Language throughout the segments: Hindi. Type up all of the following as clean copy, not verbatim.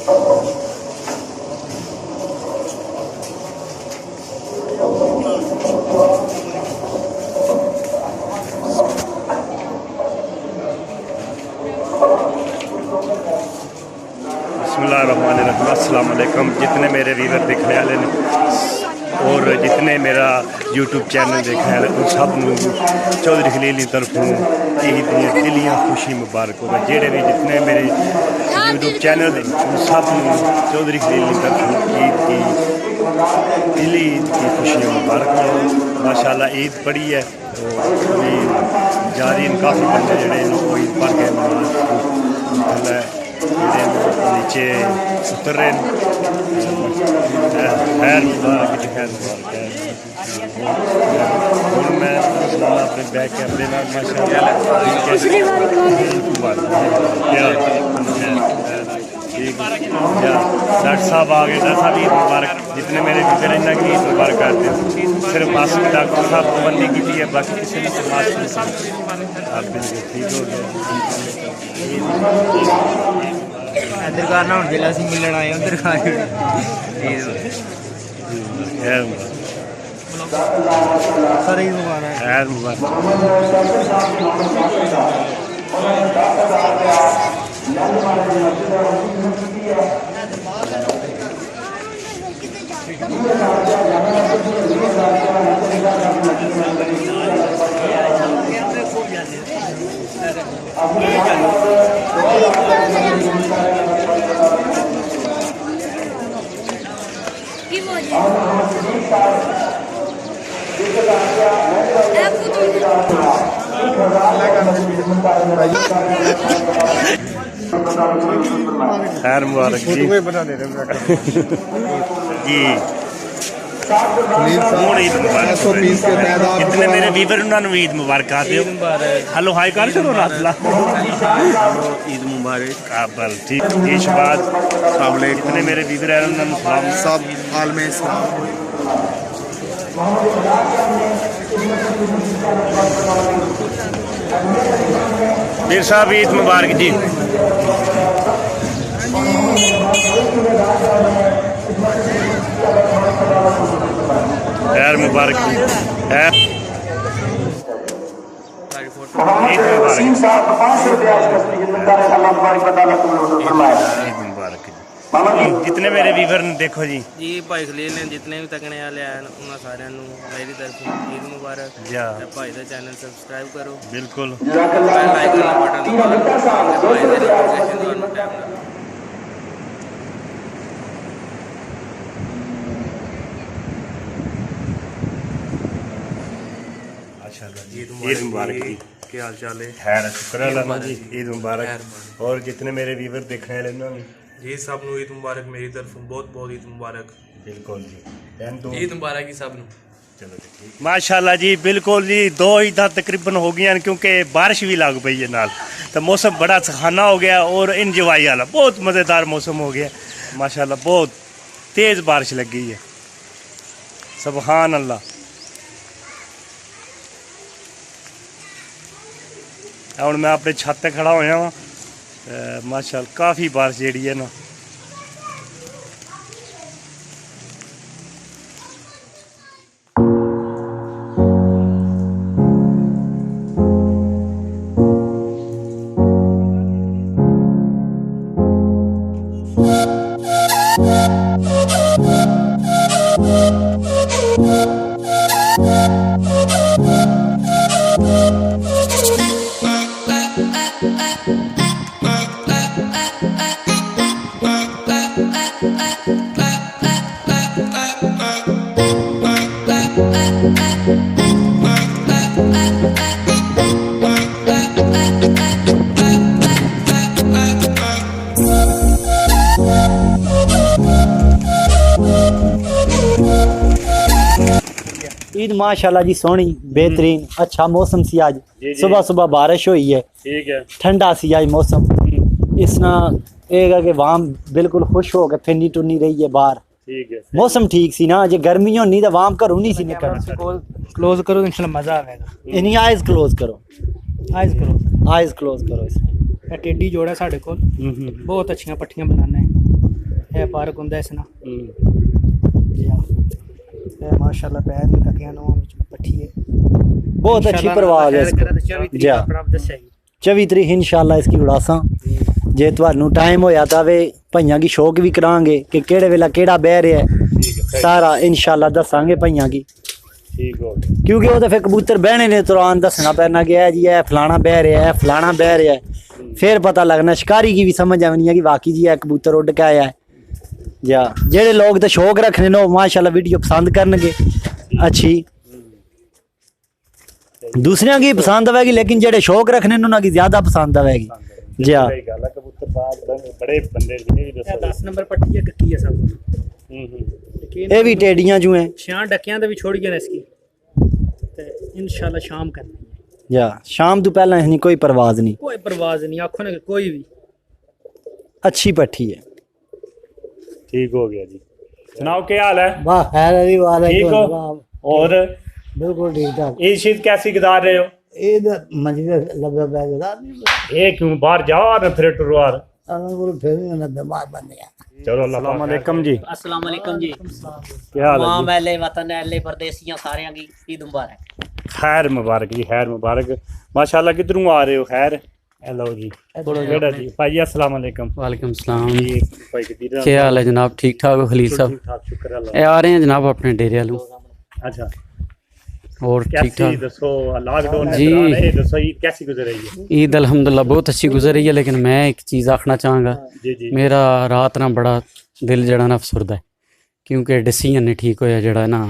बिस्मिल्लाहिर्रहमानिर्रहीम। अस्सलाम वालेकुम। जितने मेरे व्यूअर देखने वाले ने और जितने मेरा यूट्यूब चैनल देखने वाले उन सब चौधरी खलील की तरफ ईद दी दिलियां खुशी मुबारक हो। जेड़े भी जितने मेरे यूट्यूब चैनल उन सब चौधरी खलील की तरफ ईद की दिली ईद की खुशियाँ मुबारक हो। माशाल्लाह ईद पड़ी है अभी जारी काफ़ी बंदे जोड़े ईद पढ़ के नीचे उतर रहे हैं। खैर मुबारक जी, खैर मुबारक है। और मैं अपने बैग कैमरे में माशाल्लाह डॉक्टर साहब आ गए। डॉक्टर साहब ईद मुबारक। जितने मेरे फिर इन्ना की ईद मुबारक करते हैं। सिर्फ मास्क डॉक्टर साहब पाबंदी की है, बाकी किसी ने मास्क आप बिल्कुल ठीक हो गए। इधर करना हूँ जिला से मिलने आए उधर खैर मुबारक। खैर मुबारक जी। जी जितने मेरे वीवर उन्होंने ईद मुबारक आते हो। हेलो हाई कर चलो ईद मुबारक काबल ठीक ये शबाद जितने मेरे वीवर हैं उन्होंने सलाम सब हाल में वीर साहब ईद मुबारक जी। खैर मुबारक जी। जितने मेरे व्यूअर ने देखो जी भाई खलील ने जितने भी तकने वाले आए उन्होंने सारे मेरी तरफ ईद मुबारक। भाई का चैनल सब्सक्राइब करो बिल्कुल। ईद मुबारक जी। क्या हाल चाल है? खैर शुक्र अल्लाह जी। ईद मुबारक। और जितने मेरे व्यूअर देखने वाले उन्होंने जी सब नु ईद मुबारक मेरी तरफ बहुत बहुत ईद मुबारक। बिल्कुल जी ईद मुबारक ही सब नु। चलो जी ठीक माशाल्लाह जी। बिल्कुल जी दो ईदा तकरीबन हो गई क्योंकि बारिश भी लग पई है नाल तो मौसम बड़ा सुहाना हो गया और इंजॉय वाला बहुत मज़ेदार मौसम हो गया माशाल्लाह। बहुत तेज़ बारिश लग गई है सुभान अल्लाह। हूँ मैं अपने छत पर खड़ा होया वा माशाल्लाह काफ़ी बारिश जी है ना। ईद माशाल्लाह जी सोहनी बेहतरीन अच्छा मौसम सी आज सुबह सुबह बारिश हुई है ठीक है ठंडा सी आज मौसम इस ना एक है कि वाम बिल्कुल खुश हो गए फिरनी टुरनी रही है बाहर ठीक है मौसम ठीक सी ना जे गर्मी होनी तो वाम घरों नहीं सी निकलना। क्लोज करो तो इंशाल्लाह मजा आएगा। इन्हीं आइज क्लोज करो आइज क्लोज करो इसमें टेडी जोड़ा साढ़े को बहुत अच्छी पट्टियां बनाना है ਇਹ ਪਾਰਕ ਹੁੰਦਾ ਇਸ ਨਾਲ ਜੀ ਹਾਂ ਇਹ ਮਾਸ਼ਾਅੱਲਾ ਪੈਰ ਨਹੀਂ ਤੱਕਿਆ ਨਵਾਂ ਵਿੱਚ ਪੱਠੀ ਹੈ बहुत अच्छी परवाज है जी ਆਪਣਾ ਦੱਸਿਆ ਜੀ 24 ਤਰੀਕ ਇਨਸ਼ਾਅੱਲਾ ਇਸकी ਉਡਾਸਾਂ ਜੇ ਤੁਹਾਨੂੰ ਟਾਈਮ ਹੋਇਆ ਤਾਂ ਵੇ ਭਈਆਂ ਦੀ ਸ਼ੌਕ ਵੀ ਕਰਾਂਗੇ ਕਿ ਕਿਹੜੇ ਵੇਲਾ ਕਿਹੜਾ ਬਹਿ ਰਿਹਾ ਹੈ ਸਾਰਾ ਇਨਸ਼ਾਅੱਲਾ ਦੱਸਾਂਗੇ ਭਈਆਂ ਦੀ ठीक हो गया ਕਿਉਂਕਿ ਉਹ ਤਾਂ ਫਿਰ ਕਬੂਤਰ ਬਹਿਣੇ ਨੇ ਤੁਰਾਨ ਦੱਸਣਾ ਪੈਣਾ ਕਿ ਇਹ ਜੀ ਇਹ ਫਲਾਣਾ ਬਹਿ ਰਿਹਾ ਹੈ ਫਲਾਣਾ ਬਹਿ ਰਿਹਾ ਹੈ ਫਿਰ ਪਤਾ लगना शिकारी की भी समझ आनी है कि वाकई जी है कबूतर उड़ के आया है या जेड़े लोग तो शौक रखने नो माशाल्लाह वीडियो पसंद करनगे अच्छी दूसरियां की पसंद आवेगी लेकिन जेड़े शौक रखने नो ना की ज्यादा पसंद आवेगी जी हाँ सही गल है कबूतर बाज बड़े बंदे ने भी दसो 10 ਨੰਬਰ ਪੱਟੀ ਹੈ ਕੱਕੀ ਹੈ ਸਭ ये भी टेडियां जो हैं ਛਾਂ ਡੱਕਿਆਂ ਦੇ ਵੀ ਛੋੜ ਗਏ ਨੇ ਇਸकी ਤੇ ਇਨਸ਼ਾਅੱਲਾ ਸ਼ਾਮ ਕਰਨੀ ਹੈ या शाम तो पहला नहीं कोई परवाज नहीं कोई परवाज नहीं आखो ना कोई भी अच्छी पट्टी है ठीक हो गया जी सुनाओ क्या हाल है वाह खैर अली ठीक हो और बिल्कुल ठीक ठाक ईद शीद कैसी गुजार रहे हो ईद मस्जिद लगा बैग ये क्यों बाहर जाओ और फिर टुरो यार फिर बीमार बन गया चलो अस्सलाम वालेकुम जी अस्सलाम वालेकुम जी क्या हाल है मां जी? महले वतन अहले परदेसियां सारियां की ईद मुबारक खैर मुबारक जी खैर मुबारक माशाल्लाह किधरों आ रहे हो खैर हेलो जी केड़ा जी भाई अस्सलाम वालेकुम वालेकुम सलाम जी भाई कदीर क्या हाल है जनाब ठीक ठाक हो खलील साहब ठीक ठाक शुक्र ये अल्लाह आ रहे हैं जनाब अपने डेरे वालों अच्छा और ठीक कैसी ठाक दसो लॉकडाउन जी। जी दसो ईद कैसी गुजर रही है ईद अल्हम्दुलिल्लाह बहुत अच्छी गुजर रही है लेकिन मैं एक चीज़ आखना चाहूँगा जी जी मेरा रात ना बड़ा दिल जड़ा ना अफसुरदा है क्योंकि डिसीजन नहीं ठीक होया जड़ा ना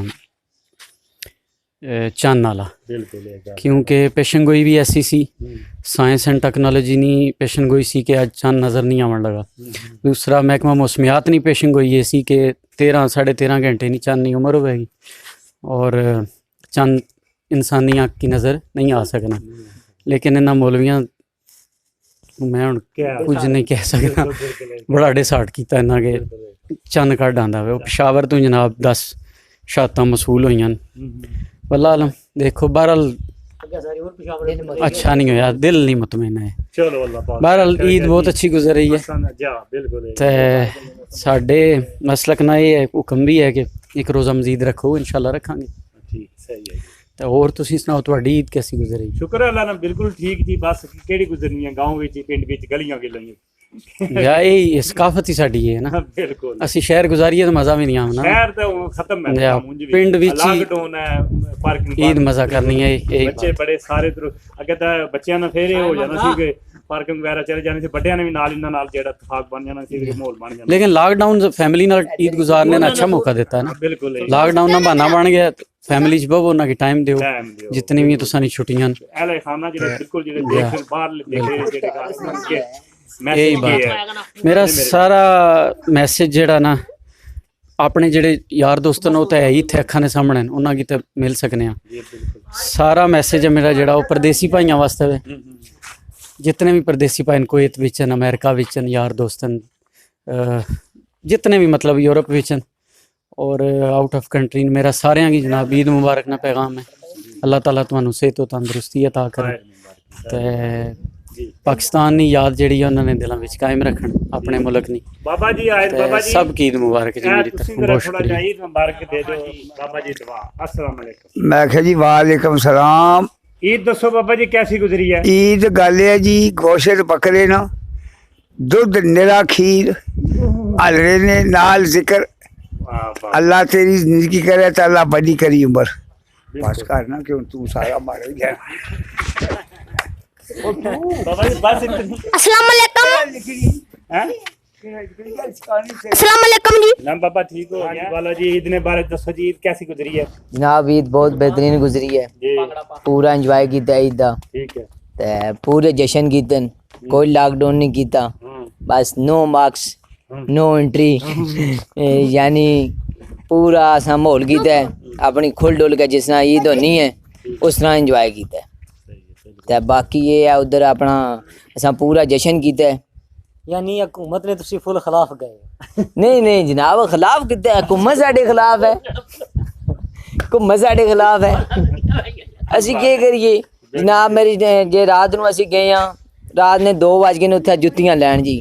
चन्न वाला बिल्कुल ये गल क्योंकि पेशनगोई भी ऐसी सी साइंस एंड टेक्नोलॉजी नहीं पेशनगोई सी कि अज चन्न नज़र नहीं आवन लगा दूसरा महकमा मौसमियात नहीं पेशनगोई ये सी कि 13 साढ़े 13 घंटे नहीं चन्न नहीं उम्र होगी और चंद इंसानी आँख की नज़र नहीं आ सकना लेकिन इन्होंने मौलवियां मैं हुण कुछ नहीं कह सकता बड़ा डिसाइड किया इन्हों के चन्न कढ़ आंदा वे पेशावर तो जनाब 10 शातां मसूल हुई वल्लाह आलम देखो बहरहाल अच्छा नहीं होया दिल नहीं मुतमईन है चलो अल्लाह पाक बहरहाल ईद बहुत अच्छी गुजर रही है जा बिल्कुल ते साडे मसलक ना ये हुक्म भी है कि एक रोज़ा मजीद रखो इंशाल्लाह रखांगे ठीक सही है जी। ਤੇ ਹੋਰ ਤੁਸੀਂ ਸੁਣਾਓ ਤੁਹਾਡੀ ਈਦ कैसी गुजरी शुक्र है अल्लाह ने बिल्कुल ठीक जी बस केड़ी गुजरनी है गांव विच पिंड विच गलियां गिलियां या ਇਹ ਸਕਾਫਤ ਹੀ ਸਾਡੀ ਹੈ ਨਾ बिल्कुल ਅਸੀਂ ਸ਼ਹਿਰ ਗੁਜ਼ਾਰੀਏ ਤਾਂ ਮਜ਼ਾ ਵੀ ਨਹੀਂ ਆਉਣਾ शहर तो खत्म है या, मुंज भी। पिंड विच ही लॉकडाउन है पार्किंग ईद मजा करनी है ਇਹ ਬੱਚੇ ਬੜੇ ਸਾਰੇ ਤਰ੍ਹਾਂ ਅੱਗੇ ਤਾਂ ਬੱਚਿਆਂ ਨਾਲ ਫੇਰ ਇਹ ਹੋ ਜਾਣਾ ਸੀ ਕਿ ਪਾਰਕਿੰਗ ਵਗੈਰਾ ਚਲੇ ਜਾਣੇ ਸੀ ਵੱਡਿਆਂ ਨੇ ਵੀ ਨਾਲ ਇਹਨਾਂ ਨਾਲ ਜਿਹੜਾ ਇਤਫਾਕ ਬਣ ਜਾਣਾ ਸੀ ਮਾਹੌਲ ਬਣ ਜਾਣਾ लेकिन लॉकडाउन फैमिली ਨਾਲ ईद गुजारने ने अच्छा मौका देता है ना ਬਿਲਕੁਲ ਇਹ लॉकडाउन ना बहाना बन गया फैमिली च बहु ਉਹਨਾਂ की टाइम ਦਿਓ ਟਾਈਮ ਦਿਓ जितनी भी तुसां छुट्टियां ਐਲੇ ਖਾਨਾ ਜਿਹੜੇ ਬਿਲਕੁਲ ਜਿਹੜੇ ਦੇਖ ਬਾਹਰ ਦੇਖੇ ਜਿਹੜੇ ਘਰ ਕੇ यही ਮੈਸੇਜ बात ਹੈ मेरा सारा मैसेज ਜਿਹੜਾ ਨਾ ਆਪਣੇ ਜਿਹੜੇ ਯਾਰ ਦੋਸਤ ਨੇ ਉਹ ਤਾਂ ਹੈ ਹੀ ਇੱਥੇ ਅੱਖਾਂ ਦੇ ਸਾਹਮਣੇ ਨੇ ਉਹਨਾਂ ਕੀ ਤੇ ਮਿਲ ਸਕਨੇ ਆ ਜੀ ਬਿਲਕੁਲ ਸਾਰਾ ਮੈਸੇਜ ਹੈ ਮੇਰਾ ਜਿਹੜਾ ਉਹ ਪਰਦੇਸੀ ਭਾਈਆਂ ਵਾਸਤੇ ਹੈ जितने भी परदेसी भाई कुवैत विचन अमेरिका विचन यार दोस्तन जितने भी मतलब यूरोप विचन और आउट ऑफ कंट्री मेरा सारे की जनाब ईद मुबारक ना पैगाम है अल्लाह ताला तुहानू सेहत और तंदुरुस्ती अता करे ते पाकिस्तान नी याद जिहड़ी है उन्होंने दिलों विच कायम रखन अपने मुल्क नी बाबा जी आए बाबा जी सब की ईद मुबारक जी मेरी तरफ बहुत थोड़ा शुक्रिया ईद मुबारक दे दो बाबा जी दुआ अस्सलाम वालेकुम मैं आख्या जी वालेकुम सलाम ईद दसो बाबा जी कैसी गुजरी है ईद गल है जी गोशत बकरे ना दुध निरा खीर हलरे ने नाल जिक्र वाह वाह अल्लाह तेरी जिंदगी करे तो अल्लाह बड़ी करी उम्र बस करना क्यों तू सारा मारे गया बाबा जी बस इतनी अस्सलाम वालेकुम हैं अस्सलाम वालेकुम जी नाम बाबा ठीक हो गया वाला जी ईद ने बारे दसो जी ईद कैसी गुजरी है जनाब ईद बहुत बेहतरीन गुजरी है जी पूरा इंजॉय किया ईद का ठीक है ते पूरे जश्न कीते कोई लॉकडाउन नहीं किया बस नो मार्क्स नो एंट्री यानी पूरा असा माहौल किया अपनी खुल डुल के जिस तरह ईद होनी है उस तरह इंजॉय किया ते बाकी ये है उधर अपना असा पूरा जश्न किया यानी हुकूमत ने तुसी फुल खिलाफ गए नहीं नहीं जनाब खिलाफ किया हुकूमत साडे खिलाफ है हुकूमत साडे खिलाफ है असी के करिए जनाब मेरी जे रात नूं असी गए हाँ रात ने 2 वज गए उत्थे जुत्तियां लैन जी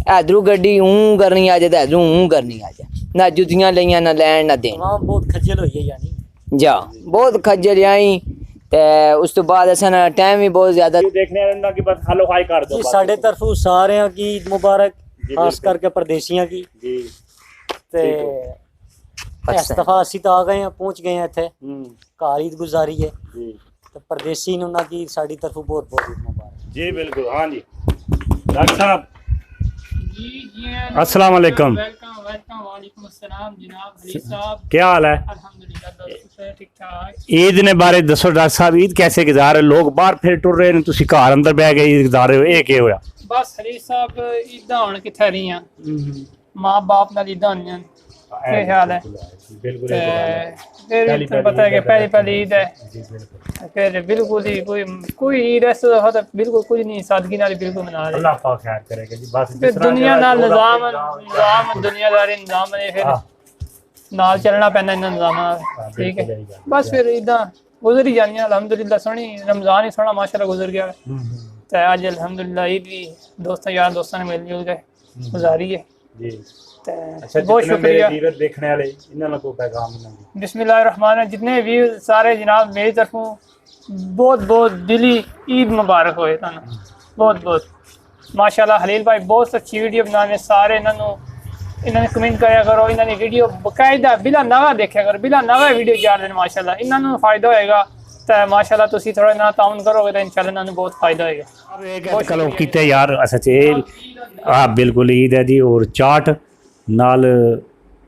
इधरों गड्डी ऊं करनी आ जाए तो इधरों ऊं करनी आ जाए ना जुतियां लियां ना लैन ना देन तमाम बहुत खज्जल होई है यानी जा बहुत खज्जल आई ते उस तो बाद असन टाइम भी बहुत ज्यादा देखने वाले ना कि बस हेलो हाई कर दो जी साढ़े तरफों सारे की ईद मुबारक खास करके परदेसियां की जी ते इस दफा ਅਸੀਂ ਤਾਂ ਆ ਗਏ ਆ ਪਹੁੰਚ ਗਏ ਆ ਇੱਥੇ ਘਰ ਈਦ ਗੁਜ਼ਾਰੀ ਹੈ जी ਤੇ ਪਰਦੇਸੀ ਨੂੰ ਨਾ ਕੀ ਸਾਡੀ ਤਰਫੋਂ ਬਹੁਤ ਬਹੁਤ ਈਦ ਮੁਬਾਰਕ जी बिल्कुल हाँ जी डॉक्टर साहब अस्सलाम वालेकुम वालेकुम अस्सलाम जनाब हरीश साहब क्या हाल है अल्हम्दुलिल्लाह दोस्तों ठीक ठाक ईद ने बारे दसो डॉक्टर साहब ईद कैसे गुजार लोग बाहर फिर टुर रहे ने तुसी घर अंदर बह गए ईद गुजार रहे हो ये क्या होया बस हरीश साहब ईदां हुण कित्थे रहियां मां बाप नाल ईदां होंदियां क्या ख्याल है बिल्कुल फिर तुम्हें पता है कि पहली ईद है फिर बिल्कुल ही कोई ईद ऐसा दफा तो बिल्कुल कुछ नहीं सादगी नाल बिल्कुल मना रहे अल्लाह पाक खैर करेगा जी बस फिर दुनिया नाल निजाम दुनियादारी निजाम ने फिर नाल चलना पैंदा इन निजामां नाल ठीक है बस फिर ईदां गुजर ही जानियां अल्हम्दुलिल्लाह सोहनी रमजान ही सोहना माशाल्लाह गुजर गया ते अज अल्हम्दुलिल्लाह ईद भी दोस्तां यार दोस्तां ने मिल जुल के गुजारी है जी अच्छा बहुत शुक्रिया देखने वाले इन्हां को पैगाम इन्हां बिस्मिल्लाहिर्रहमानिर्रहीम जितने व्यूज सारे जनाब मेरी तरफों बहुत बहुत दिली ईद मुबारक होए तुहानू बहुत बहुत माशाल्लाह हलील भाई बहुत अच्छी वीडियो बनाने सारे इन्होंने कमेंट कराया करो इन्होंने वीडियो बकायदा बिला नवा देखा करो बिला नवा वीडियो चार दिन माशाल्लाह इन्होंने फायदा होएगा तो माशाल्लाह तुसी थोड़ा ना ताउन करोगे तो इंशाल्लाह इन्होंने बहुत फायदा होएगा कलो कीते यार सच हाँ बिल्कुल ईद है जी और चाट नाल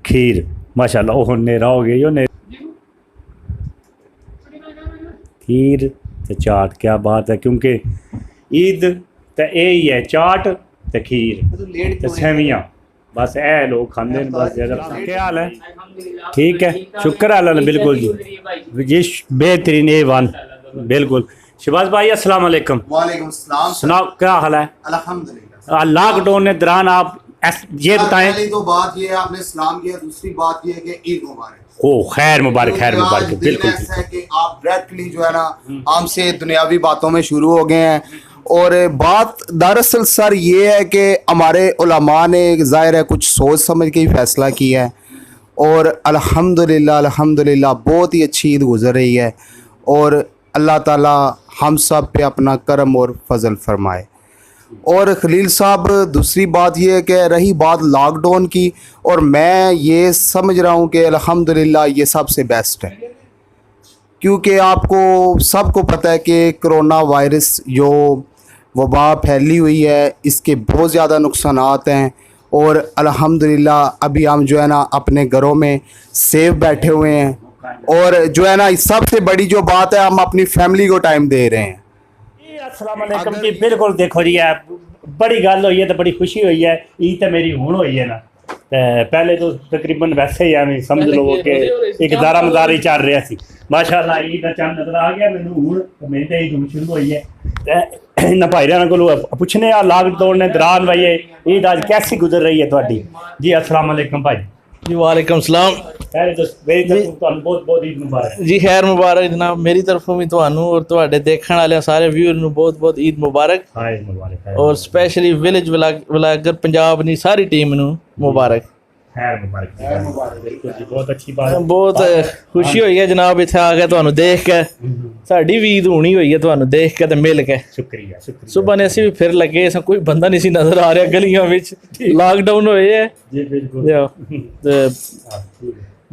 खीर माशाल्लाह ओह नेरा हो गया यो खीर ते चाट क्या बात है क्योंकि ईद ते यही है चाट ते खीर ते सेवियां बस ए लोग खाते हैं बस ज्यादा क्या हाल है ठीक है शुक्र अल्लाह बिल्कुल जी जी बेहतरीन A1 बिल्कुल शहबाज भाई अस्सलाम वालेकुम वालेकुम सलाम सुनाओ क्या हाल है अल्हम्दुलिल्लाह लॉकडाउन के दौरान आप ये बताएं पहली तो बात ये है आपने सलाम किया दूसरी बात ये है कि ईद मुबारक ओ खैर मुबारक बिल्कुल ऐसा है कि आप डायरेक्टली जो है ना हमसे दुनियावी बातों में शुरू हो गए हैं और बात दरअसल सर ये है कि हमारे उलमा ने ज़ाहिर है कुछ सोच समझ के ही फैसला किया है और अल्हम्दुलिल्लाह बहुत ही अच्छी ईद गुजर रही है और अल्लाह ताला हम सब पे अपना करम और फजल फरमाए। और खलील साहब दूसरी बात ये है कि रही बात लॉकडाउन की और मैं ये समझ रहा हूँ कि अल्हम्दुलिल्लाह ये सबसे बेस्ट है क्योंकि आपको सबको पता है कि कोरोना वायरस जो वबा फैली हुई है इसके बहुत ज़्यादा नुकसानात हैं और अल्हम्दुलिल्लाह अभी हम जो है ना अपने घरों में सेफ बैठे हुए हैं और जो है ना सबसे बड़ी जो बात है हम अपनी फैमिली को टाइम दे रहे हैं। अस्सलाम वालेकुम जी बिल्कुल देखो जी बड़ी गल हुई है तो बड़ी खुशी हुई है ईद तो मेरी हुण हुई है ना पहले तो तकरीबन वैसे ही एवं समझ लो कि एक दारामदारी चल रहा सी माशाल्लाह ईद का चंद नजर आ गया मैनू हुण मेरी तो ईद शुरू हुई है इन्होंने भाईरां को पुछने लॉकडाउन के दौरान भाई ईद अज कैसी गुजर रही है तुहाडी जी अस्सलाम वालेकुम भाई जी वालेकुम सलाम बहुत बहुत ईद मुबारक जी खैर मुबारक जनाब मेरी तरफों भी ਤੁਹਾਨੂੰ और ਤੁਹਾਡੇ ਦੇਖਣ ਵਾਲੇ ਸਾਰੇ व्यूअर ਨੂੰ बहुत बहुत ईद मुबारक हाय मुबारक और स्पेशली विलेज व्लॉगर पंजाब ਦੀ ਸਾਰੀ ਟੀਮ ਨੂੰ मुबारक खैर मुबारक बिल्कुल जी बहुत अच्छी बात बहुत खुशी हुई है जनाब इत्थे आ के ਤੁਹਾਨੂੰ ਦੇਖ ਕੇ ਸਾਡੀ ਵੀ ईद ਹੋਣੀ ਹੋਈ ਹੈ ਤੁਹਾਨੂੰ ਦੇਖ ਕੇ ਤੇ ਮਿਲ ਕੇ शुक्रिया सुबह ने ਅਸੀਂ ਵੀ ਫਿਰ ਲੱਗੇ ਸਾਂ ਕੋਈ ਬੰਦਾ ਨਹੀਂ ਸੀ ਨਜ਼ਰ ਆ ਰਿਹਾ ਗਲੀਆਂ ਵਿੱਚ लॉकडाउन ਹੋਏ ਹੈ जी बिल्कुल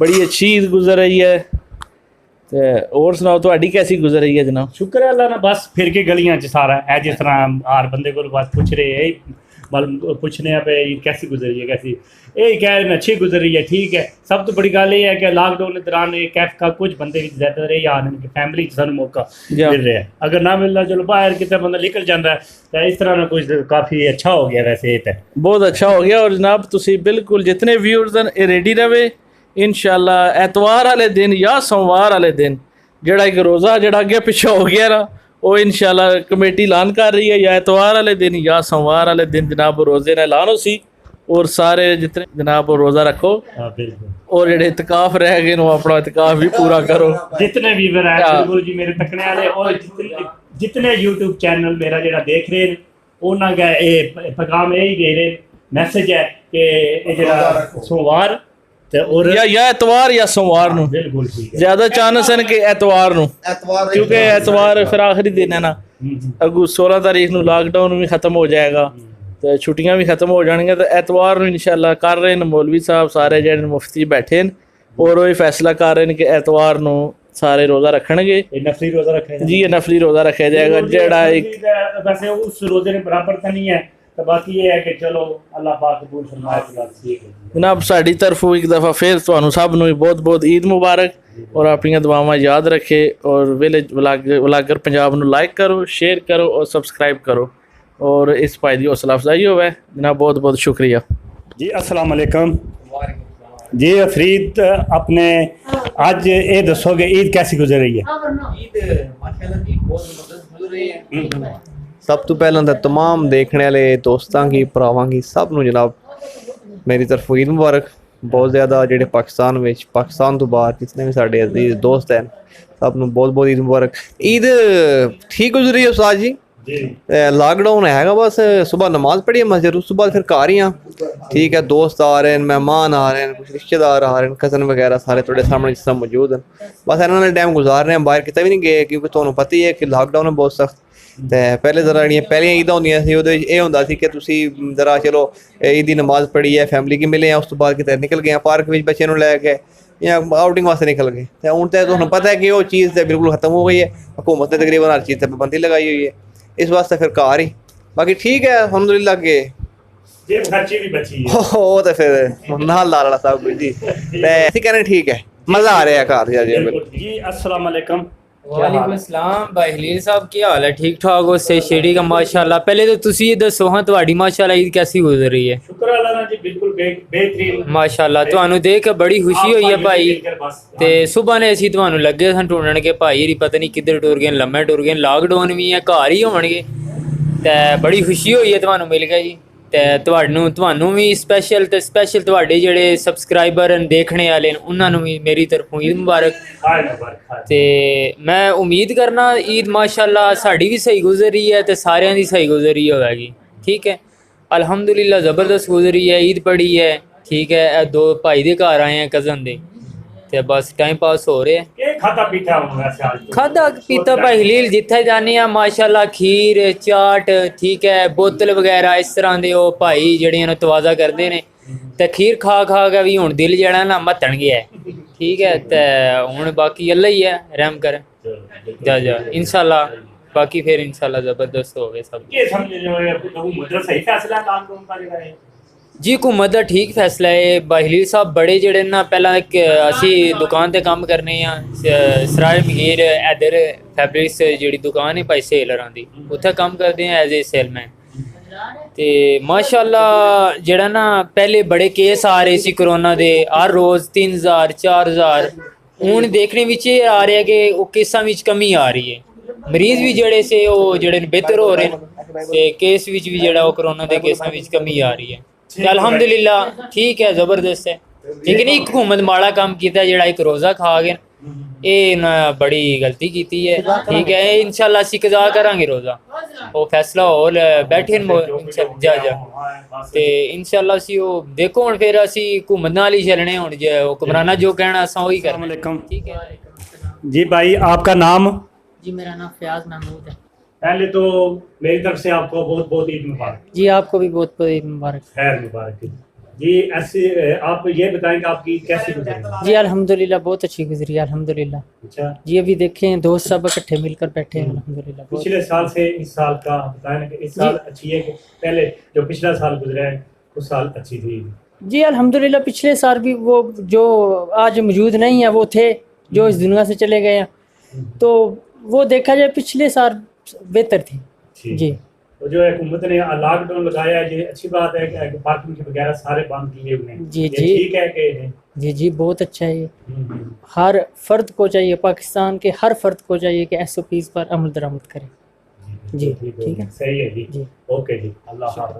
बड़ी अच्छी ईद गुजर रही है ते और सुनाओ ਤੁਹਾਡੀ कैसी गुजर रही है जनाब शुक्र है अल्लाह ना बस फिर के गलियां च सारा है जिस तरह हर बंदे को बस पूछ रहे हैं मतलब पूछने पे ईद कैसी गुजरी है कैसी यही कह रहे अच्छी गुजर रही है ठीक है सब तो बड़ी गल ये है कि लॉकडाउन के दौरान कैफ का कुछ बंदे ज्यादातर यही आ रहे हैं कि फैमिली सानू मौका मिल रहा है अगर ना मिलना चलो बाहर कितना बंदा निकल जाता है तो इस तरह ना कुछ काफ़ी अच्छा हो गया वैसे तो बहुत अच्छा हो गया और जनाब तुसी बिल्कुल जितने व्यूअर्स हैं रेडी रहे इंशाल्लाह एतवार वाले दिन या सोमवार वाले दिन जड़ा एक रोज़ा जड़ा अगे पिछे हो गया ना वो इंशाल्लाह कमेटी ऐलान कर रही है या एतवार वाले दिन या सोमवार वाले दिन जनाब रोज़े ने ऐलान हो सी और सारे जितने जनाब रोज़ा रखो और जेडे इतकाफ रह गए वो अपना इतकाफ भी पूरा करो जितने व्यूअर हैं बिल्कुल जी मेरे तकने वाले और जितने यूट्यूब चैनल मेरा जेड़ा देख रहे हैं उन्होंने पैगाम यही दे रहे मैसेज है कि ਇਹ ਜਿਹੜਾ ਸੋਮਵਾਰ ਤੇ ਔਰ या एतवार या सोमवार ਨੂੰ ਬਿਲਕੁਲ ਠੀਕ ਹੈ ज्यादा चांस हैं कि एतवार ਨੂੰ क्योंकि एतवार फिर आखिरी दिन है ना अगू 16 तारीख ਨੂੰ लॉकडाउन भी खत्म हो जाएगा तो छुट्टियां भी खत्म हो जाएंगी तो एतवार ਨੂੰ इंशाल्लाह कर रहे हैं मौलवी साहब सारे ਜਿਹੜੇ मुफ्ती बैठे हैं और वो फैसला कर रहे हैं कि एतवार ਨੂੰ सारे रोज़ा रखणगे ਇਹ ਨਫਲੀ ਰੋਜ਼ਾ ਰੱਖਿਆ जी ये नफली रोज़ा रखा जाएगा जेड़ा एक वैसे उस रोजे ने बराबर तो नहीं है तो बाकी ये है कि चलो अल्लाह पाक कबूल फरमाए तो बात ठीक है जनाब साड़ी तरफों एक दफ़ा फिर ਤੁਹਾਨੂੰ ਸਭ ਨੂੰ बहुत बहुत ईद मुबारक और अपनी दुआवां याद रखे और विलेज व्लागर पंजाब ਨੂੰ लाइक करो शेयर करो और सब्सक्राइब करो और इस भाई की हौसला अफजाई होवे जनाब बहुत बहुत शुक्रिया जी अस्सलाम वालेकुम जी फरीद अपने आज ये दसोगे ईद कैसी गुजर रही है सब तो पहला तो तमाम देखने वाले दोस्तों की भरावां की सब नूं जनाब मेरी तरफों ईद मुबारक बहुत ज़्यादा जेडे पाकिस्तान तो बाहर जितने भी साढ़े अजीज दोस्त हैं सब नूं बहुत बहुत ईद मुबारक ईद ठीक गुजरी है उस्ताद जी लॉकडाउन है बस सुबह नमाज पढ़ी है मस्जिद उस बाद फिर घर ही हाँ ठीक है दोस्त आ रहे हैं मेहमान आ रहे हैं कुछ रिश्तेदार आ रहे हैं कज़न वगैरह सारे थोड़े सामने जिस तरह मौजूद हैं बस इन्होंने टाइम गुजार रहे हैं बाहर कितना भी नहीं गए क्योंकि तुम्हें पता ही है कि लॉकडाउन है बहुत सख्त तो पहले जरा पहले ईदां होंदियां सी उहदे ये होंदा सी कि तुसीं जरा चलो ईद की नमाज पढ़ी है फैमिली की मिले हैं उस तो बाद किते निकल गए पार्क में बच्चे नूं लैके या आउटिंग वास्ते निकल गए तो हूँ तो तुहानूं पता है कि वो चीज़ तो बिल्कुल खत्म हो गई है हुकूमत ने तकरीबन हर चीज़ पर पाबंदी लगाई हुई है इस वास्ते फिर घर ही बाकी ठीक है अल्हम्दुलिल्लाह के जेब खर्ची भी बची है वो तो फिर नाल लाल सब कुछ जी ऐसे कहने ठीक है मज़ा आ रहा है घर जी अस्सलाम वालेकुम वालेकुम अस्सलाम भाई हलील साहब की हाल है ठीक ठाक हो से शेडी का माशाल्लाह पहले तो तुसी ये दसो हाँ तुम्हारी माशाल्लाह ईद कैसी गुजर रही है शुक्र अल्लाह दा जी बिल्कुल बेहतरीन माशाल्लाह ਤੁਹਾਨੂੰ देख के बड़ी खुशी हुई है भाई ते सुबह ने ਅਸੀਂ ਤੁਹਾਨੂੰ ਲੱਗੇ ਸਨ ਢੂੰਡਣ ਕੇ ਭਾਈ ਰੀ ਪਤਾ ਨਹੀਂ ਕਿੱਧਰ ਟੁਰ ਗਏ ਲੰਮੇ ਟੁਰ ਗਏ ਲਾਕਡਾਊਨ ਵੀ ਹੈ ਘਰ ਹੀ ਹੋਣਗੇ ਤੇ ਬੜੀ ਖੁਸ਼ੀ ਹੋਈ ਹੈ ਤੁਹਾਨੂੰ ਮਿਲ ਕੇ ਜੀ ਤੇ ਤੁਹਾਨੂੰ ਵੀ ਸਪੈਸ਼ਲ ਤੁਹਾਡੇ ਜਿਹੜੇ ਸਬਸਕ੍ਰਾਈਬਰ ਹਨ ਦੇਖਣੇ ਵਾਲੇ ਨੇ ਉਹਨਾਂ ਨੂੰ ਵੀ ਮੇਰੀ ਤਰਫੋਂ ਈਦ ਮੁਬਾਰਕ ਤੇ ਮੈਂ ਉਮੀਦ ਕਰਨਾ ਈਦ ਮਾਸ਼ਾਅੱਲਾ ਸਾਡੀ ਵੀ ਸਹੀ ਗੁਜ਼ਰ ਰਹੀ ਹੈ ਤੇ ਸਾਰਿਆਂ ਦੀ ਸਹੀ ਗੁਜ਼ਰ ਰਹੀ ਹੋਵੇਗੀ ਠੀਕ ਹੈ ਅਲਹਮਦੁਲਿਲਾ ਜ਼ਬਰਦਸਤ ਗੁਜ਼ਰੀ ਹੈ ਈਦ ਪੜੀ ਹੈ ਠੀਕ ਹੈ ਇਹ ਦੋ ਭਾਈ ਦੇ ਘਰ ਆਏ ਆ ਕਜ਼ਨ ਦੇ ਤੇ ਬਸ ਟਾਈਮ ਪਾਸ ਹੋ ਰਿਹਾ ਇਹ ਖਾਤਾ ਪੀਤਾ ਹੁਣ ਵੈਸੇ ਅੱਜ ਖਾਦਾ ਪੀਤਾ ਭਾਈ ਹਲੀਲ ਜਿੱਥੇ ਜਾਂਦੇ ਆ ਮਾਸ਼ਾਅੱਲਾ ਖੀਰ ਚਾਟ ਠੀਕ ਹੈ ਬੋਤਲ ਵਗੈਰਾ ਇਸ ਤਰ੍ਹਾਂ ਦੇ ਉਹ ਭਾਈ ਜਿਹੜੇ ਨੂੰ ਤਵਾਜ਼ਾ ਕਰਦੇ ਨੇ ਤੇ ਖੀਰ ਖਾ ਕੇ ਵੀ ਹੁਣ ਦਿਲ ਜਿਹੜਾ ਨਾ ਮੱਤਣ ਗਿਆ ਠੀਕ ਹੈ ਤੇ ਹੁਣ ਬਾਕੀ ਅੱਲਾ ਹੀ ਹੈ ਰਹਿਮ ਕਰ ਜਾ ਇਨਸ਼ਾਅੱਲਾ बाकी फिर इंशाल्लाह ज़बरदस्त हो गए सब ये समझ जो है हुकूमत सही फैसला लॉकडाउन का ਜਿਹੜਾ ਹੈ जी हुकूमत ਦਾ ठीक फैसला है बाहली साहब बड़े ਜਿਹੜੇ ਨਾ ਪਹਿਲਾਂ ਇੱਕ ਅਸੀਂ ਦੁਕਾਨ ਤੇ ਕੰਮ ਕਰਨੇ ਆ ਸਰਾਏ ਮਗੀਰ ਇਧਰ ਫੈਬਰਿਕਸ ਜਿਹੜੀ ਦੁਕਾਨ ਹੈ ਭਾਈ ਸੇਲਰਾਂ ਦੀ ਉੱਥੇ ਕੰਮ ਕਰਦੇ ਆ ਐਜ਼ ਏ ਸੇਲਮੈਨ ਤੇ ਮਾਸ਼ਾਅੱਲਾ ਜਿਹੜਾ ਨਾ ਪਹਿਲੇ ਬੜੇ ਕੇਸ ਆ ਰਹੇ ਸੀ ਕੋਰੋਨਾ ਦੇ ਹਰ ਰੋਜ਼ 3000 4000 ਹੁਣ ਦੇਖਣੇ ਵਿੱਚ ਇਹ ਆ ਰਿਹਾ ਕਿ ਉਹ ਕੇਸਾਂ ਵਿੱਚ ਕਮੀ ਆ ਰਹੀ ਹੈ ਮਰੀਜ਼ ਵੀ ਜਿਹੜੇ ਸੇ ਉਹ ਜਿਹੜੇ ਬਿਹਤਰ ਹੋ ਰਹੇ ਨੇ ਤੇ ਕੇਸ ਵਿੱਚ ਵੀ ਜਿਹੜਾ ਉਹ ਕੋਰੋਨਾ ਦੇ ਕੇਸਾਂ ਵਿੱਚ ਕਮੀ ਆ ਰਹੀ ਹੈ ਤੇ ਅਲਹਮਦੁਲਿਲਾ ਠੀਕ ਹੈ ਜ਼ਬਰਦਸਤ ਹੈ ਲੇਕਿਨ ਇੱਕ ਹੁਕੂਮਤ ਮਾੜਾ ਕੰਮ ਕੀਤਾ ਜਿਹੜਾ ਇੱਕ ਰੋਜ਼ਾ ਖਾ ਗਏ ਇਹ ਨਾ ਬੜੀ ਗਲਤੀ ਕੀਤੀ ਹੈ ਠੀਕ ਹੈ ਇਹ ਇਨਸ਼ਾਅੱਲਾ ਅਸੀਂ ਕਜ਼ਾ ਕਰਾਂਗੇ ਰੋਜ਼ਾ ਉਹ ਫੈਸਲਾ ਹੋਰ ਬੈਠੇ ਜਾ ਤੇ ਇਨਸ਼ਾਅੱਲਾ ਅਸੀਂ ਉਹ ਦੇਖੋ ਹੁਣ ਫਿਰ ਅਸੀਂ ਹੁਕੂਮਤ ਨਾਲ ਹੀ ਚੱਲਣੇ ਹੁਣ ਜੇ ਹੁਕਮਰਾਨਾ ਜੋ ਕਹਿਣਾ ਅਸਾਂ ਉਹੀ ਕਰਨਾ ठीक है जी भाई आपका नाम जी मेरा नाम फयाज महमूद है पहले तो मेरी तरफ से आपको बहुत बहुत ईद मुबारक जी आपको भी बहुत बहुत ईद मुबारक खैर मुबारक जी ऐसे आप ये बताएं कि आपकी कैसी गुजरी जी अल्हम्दुलिल्लाह बहुत अच्छी गुजरी है अल्हम्दुलिल्लाह अच्छा जी अभी देखें दोस्त सब इकट्ठे मिलकर बैठे हैं अल्हम्दुलिल्लाह पिछले साल से इस साल का बताएं कि इस साल अच्छी है कि पहले जो पिछला साल गुजरा है उस साल अच्छी थी जी अल्हम्दुलिल्लाह पिछले साल भी वो जो आज मौजूद नहीं है वो थे जो इस दुनिया से चले गए हैं तो वो देखा जाए पिछले साल बेहतर थी जी तो जो हुकूमत ने लॉकडाउन लगाया ये अच्छी बात है कि पार्किंग वगैरह सारे बंद किए हुए हैं जी जी ठीक है कि जी बहुत अच्छा है ये हर फर्द को चाहिए पाकिस्तान के हर फर्द को चाहिए कि SOPs पर अमल दरामद करे जी ठीक है सही है जी ओके जी अल्लाह हाफ़िज़।